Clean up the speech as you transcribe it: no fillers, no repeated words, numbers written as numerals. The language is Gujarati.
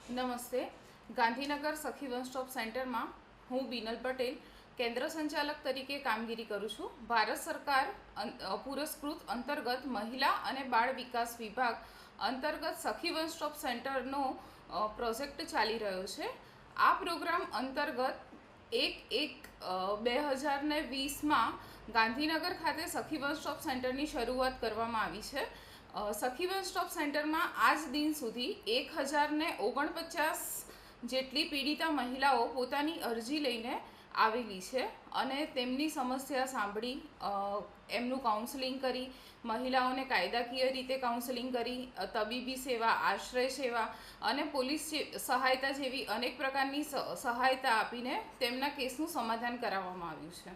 નમસ્તે. ગાંધીનગર સખી વન સ્ટોપ સેન્ટરમાં હું બીનલ પટેલ કેન્દ્ર સંચાલક તરીકે કામગીરી કરું છું. ભારત સરકાર પુરસ્કૃત અંતર્ગત મહિલા અને બાળ વિકાસ વિભાગ અંતર્ગત સખી વન સ્ટોપ સેન્ટરનો પ્રોજેક્ટ ચાલી રહ્યો છે. આ પ્રોગ્રામ અંતર્ગત 1/1/2020માં ગાંધીનગર ખાતે સખી વન સ્ટોપ સેન્ટરની શરૂઆત કરવામાં આવી છે. સખી વન સ્ટોપ સેન્ટરમાં આજ દિન સુધી 1049 જેટલી પીડિતા મહિલાઓ પોતાની અરજી લઈને આવેલી છે અને તેમની સમસ્યા સાંભળી, એમનું કાઉન્સેલિંગ કરી, મહિલાઓને કાયદાકીય રીતે કાઉન્સેલિંગ કરી, તબીબી સેવા, આશ્રય સેવા અને પોલીસ સહાયતા જેવી અનેક પ્રકારની સહાયતા આપીને તેમના કેસનું સમાધાન કરાવવામાં આવ્યું છે.